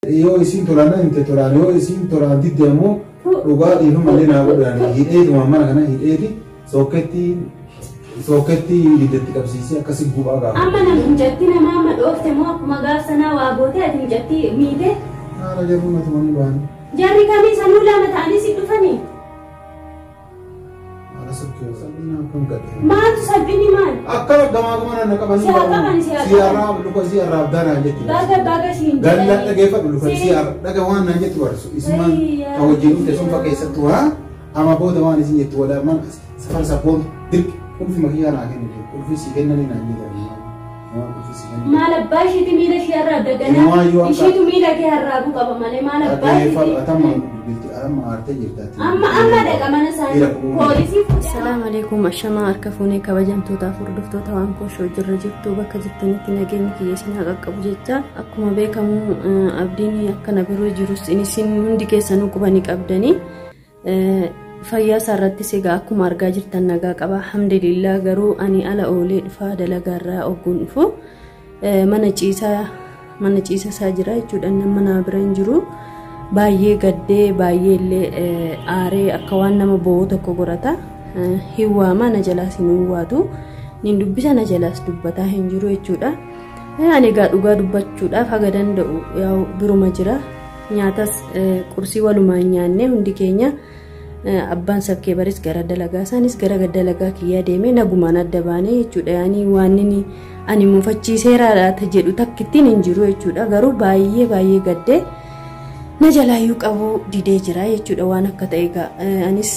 Yoo isin tolana inte tolana yoo isin tolanti demo dhugaa dhiifa malee naa godhani hidheetu mana kana hidheeti sooketti hiddetti qabsiisee akkasi gubaa gaafa. Amma nama injatti nama amma dhoofte moo akkuma gaafsanaa waa gootee ati injatti miite. Haala jarri mata manii baani. Jarri kamii sanuu lama ta'anii si dhufanii. Haala sokkee salphinaa kan gadhe. Maaltu salphini maal? Akka gamaa gama nana qabanii. Si haa qaban si haa qaban. Si harraa luka si harraa abdaanaa jechuudha. Baga siin jedhanii. Galla dhageeffadhu luka si harraa dhaga waan naan jettu warsu isimaan ka wajjin dhufte sun bakka eessattu haa ama booda waan isin jettu walamaan safar sappoon dirqi ulfi makiyyaa naa kennu ulfi si kennanii naan jedhanii. Maal abbaa ishiitu miila ishee harraa abdaganaa ishiitu miila kee harraabuu qaba malee maal abbaa ishiitu amma dhaqa mana isaanii poolisii. Assalaamu alaikum ashamaa harka fuunee kabajamtootaaf hordoftoota waan kooshoo jirra jirtu bakka jirtanitti nageenyi kiyya isin haa qaqqabu jecha akkuma beekamu abdiin akkana biroo jirus isin hundi keessanuu qubanii qabdanii fayyaa isaarrattis egaa akkuma argaa jirtan nagaa qaba alhamdulillah garuu ani ala oolee dhufaa dalagaarraa ogguun dhufu mana ciisa isaa jira jechuudha nama naa bira hin jiru baay'ee gaddee baay'ee illee aaree akka waan nama bo'oo tokko godhata hiwwaama na jalaas hin uwwaatu nin dubbisa na jalaas dubbataa hin jiru jechuudha ani egaa dhugaa dubbachuudhaaf haga danda'u yaa'u biruma jira nyaatas qursii walumaan nyaannee hundi keenya abbaan sakkee baris gara dalagaa isaanis gara dalagaa kiyyaa deemee nagumaan adda baanee jechuudha yaani waan inni ani mufachiiseeraadha jedhu takkittiin hin jiru jechuudha garuu baay'ee gaddee na jalaayyuu qabu didee jira jechuudha waan akka ta'e anis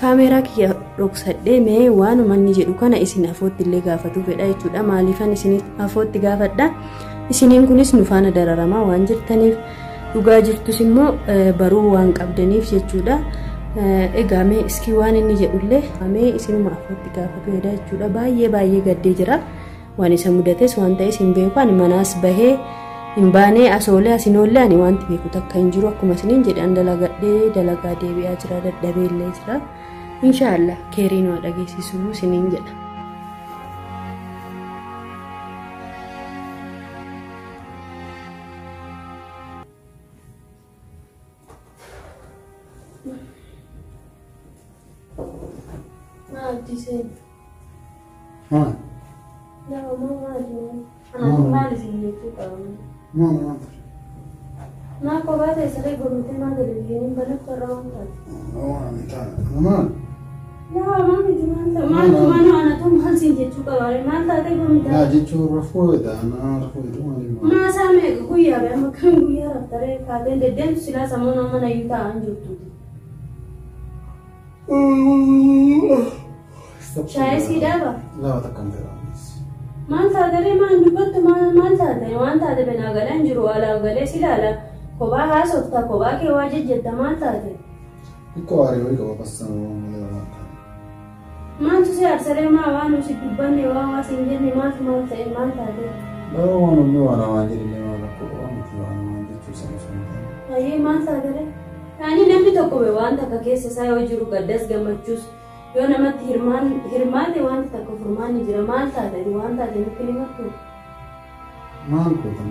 kaameeraa kiyya dhoksadhee mee waan uummanni jedhu kana isin afootti illee gaafatu fedha jechuudha maaliifan isin afootti gaafadha isiniin kunis nu faana dararamaa waan jirtaniif dhugaa jirtus immoo baruu waan qabdaniif jechuudha. Egaa mee iski waan inni jedhullee mee isinuma afootti gaafatu fedha jechuudha baay'ee gaddee jira waan isa mudates waan ta'es hin beeku ani manaas bahee hin baanee asoolee asinoollee ani wanti beeku takka hin jiru akkuma isiniin jedhan dalagaa deebi'aa jira dadhabeellee jira inshaallah keeriin waa dhageessisuu isiniin jedha. Ma kopate sare gorute ma delle vieni bene tornata. No, mami ti manda, ma ana to mal sin jechu kaware ma ta te gorute. Na jechu rafoida, ma sa me guya be ma kan guya ratare ka de dem sila samona mana yuta anjutu. Shai si dava? La takantera. Maal taatee maan dubbatu maal taatee waan taatee bena galan jiru ala galee silaala kophaa haasofta kophaa kee waa jejjetta maal taatee. Ikko aaree wayii qaba bassan maaltu si aarsalee maa waan nuti dubbanne waa siin jenne maal ta'e maal taatee. Baroo waan humni waan waan jedhee waan akka waan nuti waan jechuu sana sun. Ayyee maal taatee yaani namni tokko waan takka keessa isaa yoo jiru gaddas gammachuus. Yoo namatti hirmaate wanti takka furmaanni jira maal taate waan taate nutti ni martu. Maal gootan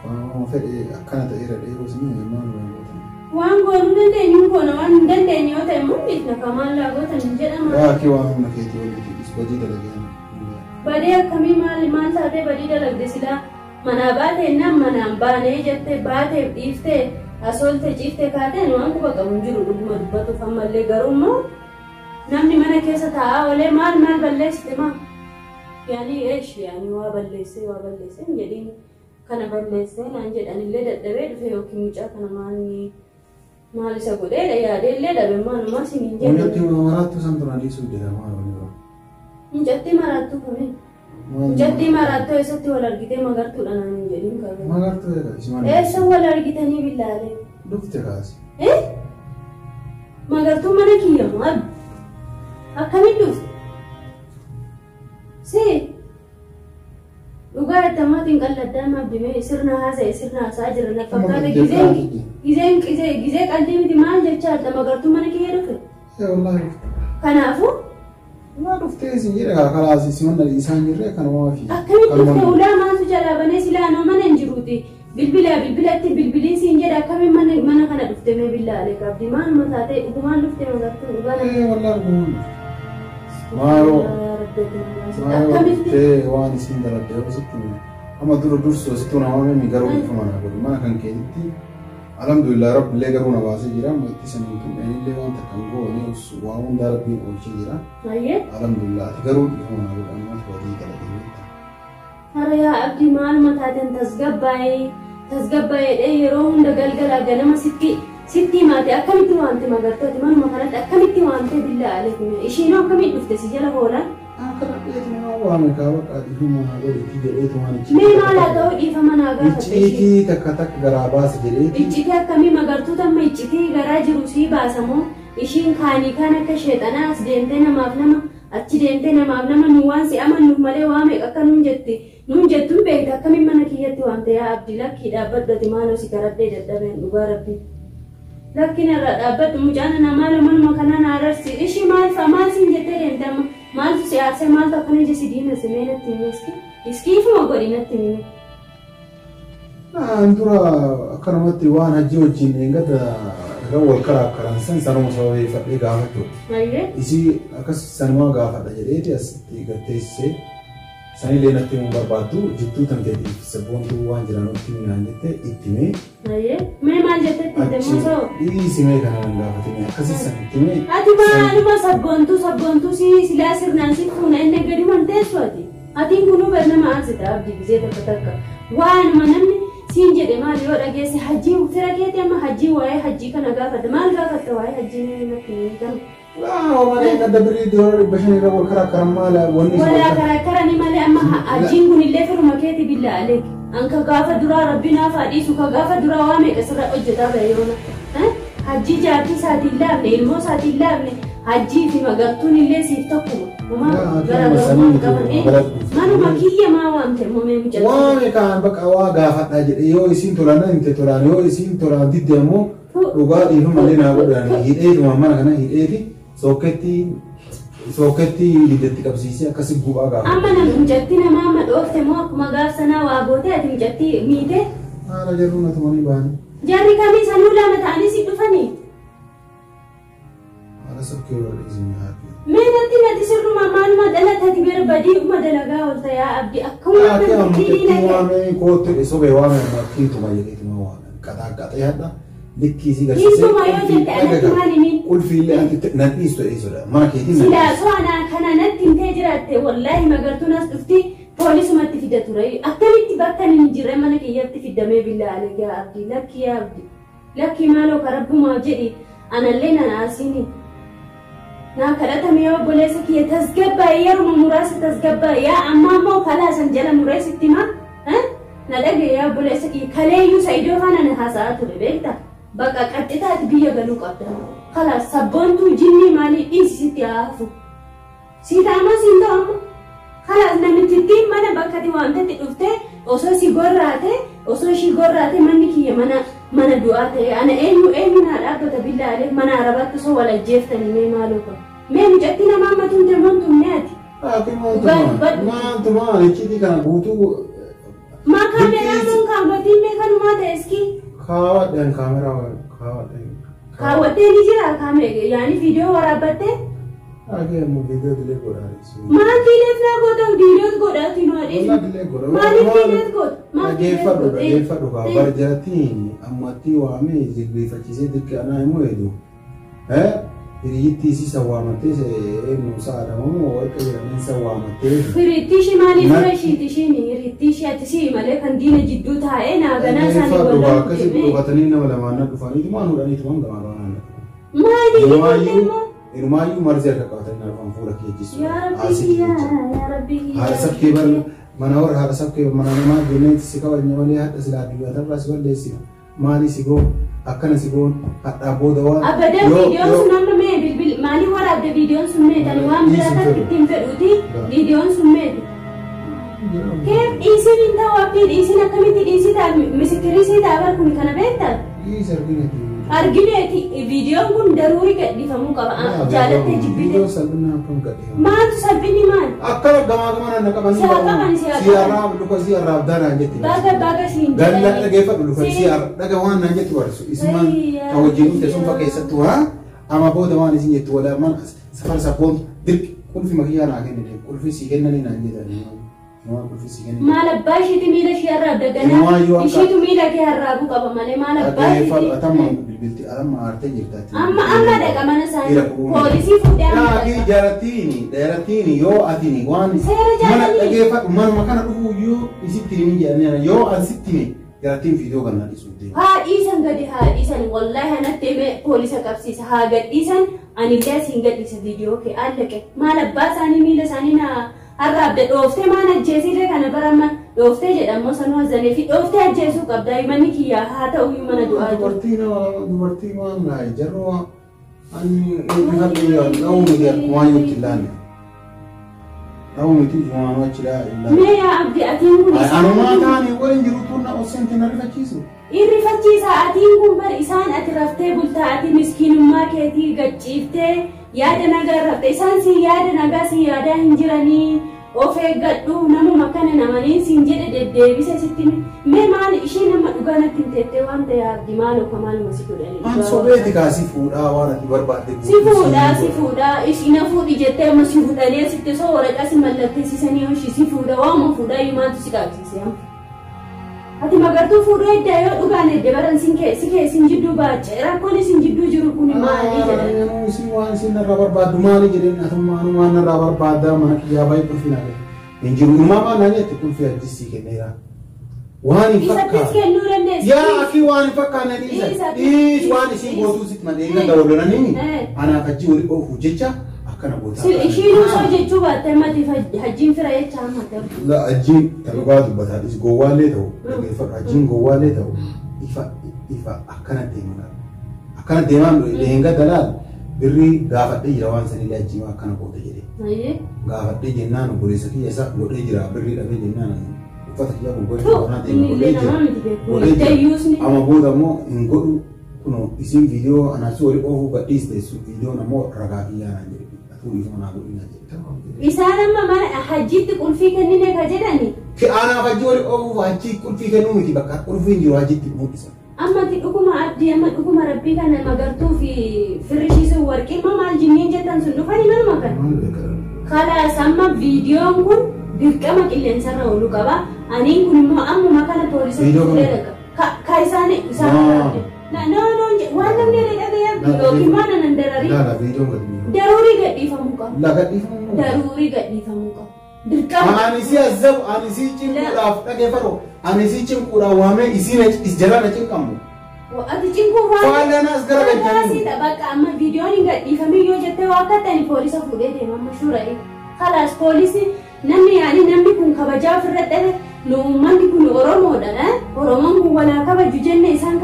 waan fedhe akkana ta'eera dheeroo isin maal gootan. Waan goonuu dandeenyu goona waan hin dandeenye yoo ta'e immoo beekna ka maal laa gootan hin jedhama. Waakii waan humna keetii walitti badii dalagee. Badii akkamii maal taatee badii dalagde silaa manaa baatee nam manaan baanee jettee baateef dhiiftee asoolte ciiftee kaateen waan quba qabu hin jiru dhuguma dubbatuuf ammallee garuu immoo namni mana keessa taa'aa olee maal balleessite maa yaani yaani waa balleessee hin jedhin kana balleessee naan jedhanillee dadhabee dhufe yookiin mucaa kana maal isa godheedha yaadeellee dhabe maanumaa siin hin jedhu. Mucatti maraattu san turaan dhiisuu deema maal waliin. Mucatti maraattu kami? Mucatti maraattu eessatti wal argitee magartuudha naan hin jedhin kabe. Magartuu eessa? Eessa wal argitanii billaalee? Dhufte kaase. Magartuu mana kiyya maal? Akkamiin dhufte? Si dhugaa itti qal'addaan abdimee sirna haasa'e sirna haasaa jira na fakkaata gizee qalbii miti maal jechaa adda magartuu mana kiyya dhufe? Kanaafuu? Naa dhuftee isin jedha kalaas isin isaan jirre kanuma fi. Akkamiin dhufte ulaa maaltu jalaa banee silaa nama mana hin jiruuti bilbilatti bilbiliin siin jedha dhufte mee billaalee qabdi maaluma taatee dhugumaan dhufte magartuu dhugaa والله أرجون waan isin daladde yoo sitti amma dursu sitti nama mi garuu ifama na godhu mana kan keetti alhamdulillah rabbillee garuu na baasee jira matti sanin tun illee waan takkan goone waa hunda rabbiin oolchee jira alhamdulillah ati garuu ifama na godhu amma wadii daladde hara yaa abdii maaluma taateen tasgabbaa'ee yeroo hunda galgalaa ganama sitti maate akkamitti waante magartooti manuma kanatti akkamitti waante billaalee ishiin akkamitti dhufte si jala hoolan mee maal haa ta'u dhiifama naa gaafate icciitii takka takka garaa baasa jedheeti icciitii akkamii magartuuta amma icciitii garaa jiru sii baasamoo ishiin kaanii kaan akka sheexanaa as deemtee namaaf nama achi deemtee namaaf nama nu waan si amannuuf malee waa meeqa akka nuun jettuun beekta akkamiin mana kiyyatti waante yaa abdii lakkii dhaabbadhati maaloo si garadhee dadhabeen dhugaa rabbii lakkiin irra dhaabbadhu mucaan namaa lamanuma kanaan aararsi ishii maal siin jettee deemte amma maaltu si aarsee maaltu akkana ija si diinase mee natti hime iskiifuma godhi natti hime dura akkanumatti waan hajji wajjin eegata irra wal karaakkaran sanuma sababeeffadhee gaafadhu isii akkas sanuma gaafadha jedheeti asitti gatteessee sanillee natti himuu barbaaddu jidduu tan keetiif sabboontuu waan jiranutti minaan jettee itti mee mee maal jettetti deemuu sa'o dhiisimee kanaan gaafatame akkasii san itti mee ati maaluma sabboontuu silaa sirnaan si fuuna inni gadi wanteessu atiin kunuu barnama aasita abdii gisee takka waanuma namni siin jedhe maal yoo dhageesse hajjii fira keeti amma hajjii waa'ee hajjii kana gaafadha maal gaafatta waa'ee hajjii natti gamu وانا دبري دور بشني ربو كراكر مالا ولا كراكر ني مالي اما اجين كون اللي في رمكيتي بالله عليك انك غافه درا ربنا فاديسو كغافه درا وامي كسر اجتا بيونا حجي جاتي ساتي الله نيلمو ساتي الله حجي في مغتون اللي سيفتكو ماما ما مكيه ما وانت مومي مجد وامي كان بقى وا غافه اجي يو يسين تورانا انت تورانا يو يسين توران دي ديمو دوغا يهم لنا غداني هيدي ماما كان هيدي sookketti hiddetti qabsiisee akkasi gubaa gaafa. Amma namni mijatti nama amma dhoofte moo akkuma gaafsanaa waa gootee ati mijatti miite? Haala jarruun atumanii baanii. Jarri kamii sanuu lama ta'anii si dhufanii? Haala sokkee warra isin haati. Mee natti sirruma maaluma dhalatati bira badiidhuma dalagaa oolta yaa abdii akkuma namatti dhiinate. Waamee kootti sobee waamee makkiituma jedheetuma waamee qaxaaqqaxee hadha. Likkisi garsiisee ulfiillee anti nadhiistu eessuudha mana keetiin silaa so'anaa kana natti himtee jiraatte wallaahi magartuun as dhufti poolisumatti fida ture akkamitti bakka hin jirre mana kiyyatti fidamee billaalee yaa abdii lakkii maaloo karabbumaa jedhi anallee nanaasini naa kadhatame yoo obboleessa kiyya tasgabbaa'e yeruma muraasa tasgabbaa'e yaa amma ammoo kalaasan jala mureessitti ma na dhagaye yaa obboleessa kiyya kaleeyyuu Saidoo faana na haasa'aa ture beekta bakka qaxxitaati biyya galuu qabda خلاص sabboontuu jinni maalii dhiisisitti haafu siitaamaa siin ta'amu خلاص namichittiin mana bakkati waantatti dhufte osoo si gorraate osoo ishii gorraate manni kiyya mana du'aa ta'e ana eenyu naa dhaabbata billaalee mana arabaatti osoo wal ajjeeftanii mee maaloo qabu mee mijatti namaa matuunte montuun ati maantumaa icciitii kana guutuu maa kaameraan sun kaawwatiin mee kanumaa ta'e iski kaawwadhaan kaameraa kaawwadhaan kaawwattee ni jira kaamera yaani viidiyoo waraabbattee Agak mau video dile godaan. Maal diileef naa godhan viidiyoo godhaatu hin odeessu. Maaliif diileef godhu? Dhaggeeffadhu barjaatiin ammatti waamee jilbeeffachiisee dirqanaa immoo hedduu. Hiriyyittii isii sawwaamattee Muusaa Adamoo warqa jedhameen sawwaamattee. Hiriyyittii ishii maaliif fira ishiiti ishiin hiriyyittii ishii ati ishii malee kan diina jidduu taa'ee naaganaa isaanii wallaahu akkasii dhufatanii nama lamaan dhufaniitu maan hudhaniitu maan gamaan waan maaliif Irmaayyuu marzee akka qabatanii arfan fuula keejjisu. Yaa Rabbi. Haala sabkee bar mana warra haala sabkee mana namaa jenneetti si kabajne malee hadda silaa biyyoota si balleessina. Maali si goon akkana si goon hadhaa booda waan. Abadan viidiyoon sun amma mee bilbil maaliif waraabde viidiyoon sun mee tani waan biraata ittiin fedhuuti viidiyoon sun meeti. Keef dhiisiin hin ta'u abdii dhiisiin akkamitti dhiisii ta'a misikirii sii ta'a bar kun kana beektaa? Is arginati. Arginati video kun daruri gadhiifamuu qaba. Jaalattee jibbite. Video salphina akkam gadhiifama. Maaltu salphinni maal? Akka gamaa na qabanii. Siyaaraaf luka siyaaraaf daaraan jetti. Baga siin. Galla dhageeffadhu luka siyaar dhaga waan naan jetti warsu. Ismaan ka wajjin dhufte sun fakkeessattu haa. Ama booda waan isin jettu wala man safar sakoon dirqi qulfi makiyyaa naa kennite. Qulfi si kennanii naan jedhani. Maal abbaa ishiitu miila ishee harraabda ganaa ishiitu miila kee harraabuu qaba malee maal abbaa ishiitu amma dhaqa mana isaanii poolisii fuudhee dheerattiini yoo atini waan mana dhageeffadhu manuma kana dhufuu yoo isitti himi jedhanii yoo asitti garattiin fiidiyoo kan nadhisu haa dhiisan gadi haa dhiisan wallaahi anatti hime poolisa qabsiisa haa gadhiisan anillee asiin gadhiisa fiidiyoo kee allaqe maal abbaa isaanii miila isaanii naa arraabde dhoofte maan ajjeesirree kana barama dhoofte jedhamoo sanuu hazanee fi dhoofte ajjeesuu qabda manni kiyyaa haa ta'u mana du'aa dubartii waan naa jarroo ani dha'uu miti akkuma yuutti ilaanne dha'uu miti jumaanuu achi ilaanne mee yaa abdi atiin kun anumaa taane waliin jiru tuunna osoo na rifachiisu irrifachiisa atiin kun bar isaan ati raftee bultaa ati miskiinummaa keetii gacciiftee yaada nagaa rafte isaan si yaada nagaa si yaadaa hin jiranii of eeggadhu namuma kana namaniin siin jedhe deddeebise sitti mee maal ishee nama dhugaa natti hin teettee waan ta'e abdi maaloo ka maaluma si godhanii an sobeeti kaa si fuudhaa waan ati barbaadde si fuudhaa ishina fuudhi jettee amma si fuudhanii asitti soo waraqaa si mallatteessisanii hoshi si fuudha waama fuudhaa himaatu si qaabsiise amma ati magartuu fuudhuu edda yoo dhugaan edda baran sin keessin jidduu baacce rakkoon isin jidduu jiru kun maali jedhan si waan sin narraa barbaaddu maali jedheen atummaanu waan narraa barbaaddaa mana kiyyaa baay'ee qulfina hin jiru uumaa baanaa jette qulfii ajjisii kenneera waan hin fakkaanne yaa akii waan hin fakkaanne dhiis waan isiin gootuu sitti madheenya dabalolanii anaaf ajjii wali oofu jecha akkana gootaa ishiinuu soo jechuu baattee mati hajjiin fira jechaa maddabdu la ajjiin talugaa dubbataadhis gowwaallee ta'u dhageeffadhu ajjiin gowwaallee ta'u ifa akkana deemaan leenga dalaal birrii gaafadhee jira waan sanillee ajjiima akkana goota jedhe gaafadhee jennaan obboleessa kiyya isa godhee jira birrii dhabee jennaan uffata kiyya kun godhee jira ama booda immoo hin godhu kuno isin viidiyoo anaasu wali oofuu gadhiiste viidiyoo namoo ragaa kiyyaanaan jedhe isaan amma mana hajjiitti qulfii kennine ka jedhani anaaf hajjii wali oofuuf hajjii qulfii kennuu miti bakka qulfiin jiru hajjiitti mul'isa ammati dhuguma abdii amma dhuguma rabbii kana magartuu fi firrishiisuu warqii maal jinniin jettan sun dhufani manuma kana kalaas amma viidiyoon kun dirqama qilleensarra oolu qaba aniin kun immoo ammuma kana poolisa fuudhee ka isaan waan namni dhagaya yookiin maana nan daruurii gadhiifamuu qabu daruurii gadhiifamuu qabu dirqama ani si azabu ani si cinquudhaaf dhageeffadhu ani si cinquudhaaf waamee isiin jala na cinqamu ati cinquu faalanas gara galchanii bakka amma viidiyoon hin gadhiifamii yoo jettee waa akkattani poolisa fuudhee deema amma shura'e kalaas poolisi namni kun kabajaa ofirra dhabe uummanni kun Oromoodha Oromoon kun walaa kabaju jenne isaan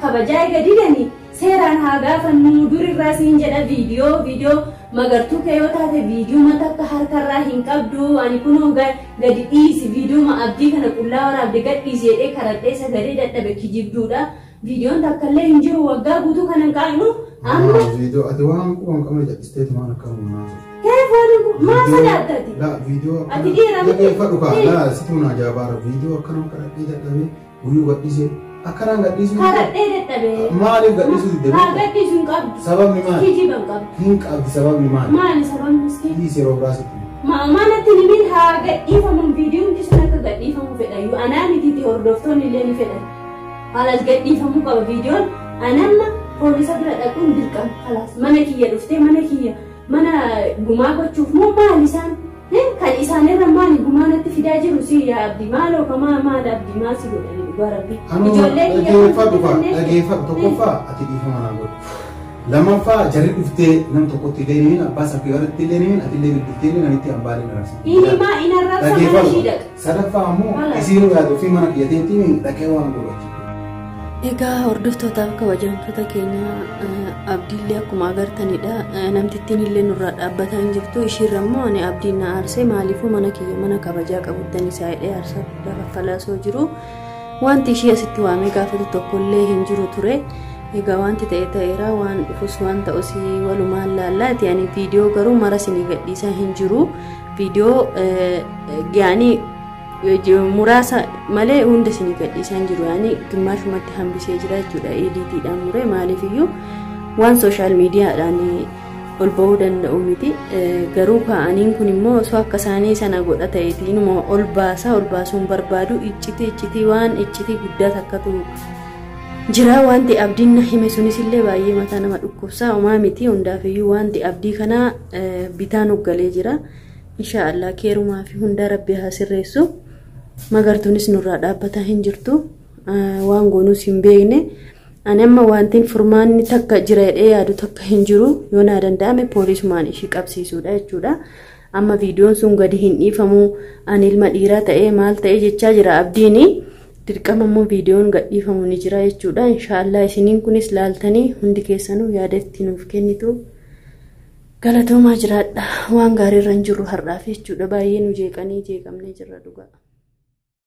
kabajaa eegadidanii seeraan haa gaafannu durirraa siin jedha viidiyoo magartuu kee yoo taate viidiyoo mata akka harkarraa hin qabdu ani kunoo gadi dhiisi viidiyoo abdii kana qullaa waraabde gadhiisi jedhee karadhee sagalee dadhabe kijibduudha viidiyoon takkallee hin jiru waggaa guutuu kanan qaa'inu amma viidiyoo ati waan quban qabne jedhisteeti maan akkanumaa Kevin, masa datati. La video. Ati dira. Lagi fadu ka. La situ na jabar video akana karadhe dadhabe guyu gadhise akana gadhisu. Karadhe dadhabe. Maali gadhisu dide. Ha gadhisu qabdu. Sabab ni maali? Kijiban qabdu. Hin qabdi sabab ni maali? Maali sabab miski? Hisi robrasiti. Manatti nimin ha gadhifamu viidiyoon kisuna ka gadhifamu fedhayu anani titi hordoftoonni illee ni fedhan. Halas gadhifamu qaba viidiyoon anamma poolisa bira dhaquun dirqama halas mana kiyya dhuftee mana kiyya mana gumaa gochuuf moo maal isaan kan isaanirra maali gumaa natti fidaa jiru si yaa abdii maaloo kamaa maal abdii maal si godhanii dhugaa rabbi ijoollee dhageeffatu tokkoffaa ati dhiifama naa godhu lammaffaa jarri dhuftee nam tokkotti deemiin abbaa saffii warratti deemiin ati illee bilbiltee namitti hambaalee narasi inimaa inarraa sama ishii dhaqa sadaffaa ammoo isiin yaadu fi mana kiyyateetiin dhaqee waan godhachi egaa hordoftootaaf kabajamtoota keenya abdiillee akkuma agartanidha namtittiin illee nurraa dhaabbataa hin jirtu ishiirra immoo ani abdiin na aarsee maaliifuu mana kiyya mana kabajaa qabuttanii isaa hidhee aarsaa guddaa kaffalaasoo jiru wanti ishee asitti waamee gaafatu tokkollee hin jiru ture. Egaa wanti ta'eera waan dhufus waan ta'us walumaan laallaati. Yani viidiyoo garuu mara isinii gadhiisaa hin jiru. Viidiyoo yani muraasa malee hunda isinii gadhiisaa hin jiru. Yani gimmaashumatti hambisee jira jechuudha editiidhaan muree maaliifiyyuu waan sooshaal miidiyaadhaan ol bahuu danda'u miti. Garuu kaa'aniin kun immoo osoo akka isaanii sana godha ta'eetiin immoo ol baasuun barbaadu iccitii waan iccitii guddaa takkatu jira. Wanti abdiin na hime sunis illee baay'ee mataa nama dhukkubsaa homaa miti. Hundaafiyyuu wanti abdii kana bitaan uggalee jira. Inshaallah keerumaa fi hunda rabbi haa sirreessu. Magartuunis nurraa dhaabbataa hin jirtu. Waan goonuus hin beekne. Ani amma wantiin furmaanni takka jira jedhee yaadu takka hin jiru. Yoo naa danda'ame poolisumaan ishii qabsiisuudha jechuudha. Amma viidiyoon sun gadi hin dhiifamu. Ani ilma dhiiraa ta'ee maal ta'ee jechaa jira abdiini. Dirqama immoo viidiyoon gadhiifamu ni jira jechuudha. Inshaallah isiniin kunis laaltanii hundi keessanuu yaada itti nuuf kennitu. Galatoomaa jiraadha. Waan gaariirra hin jirru har'aaf jechuudha. Baay'ee nu jeeqamnee jirra dhugaa.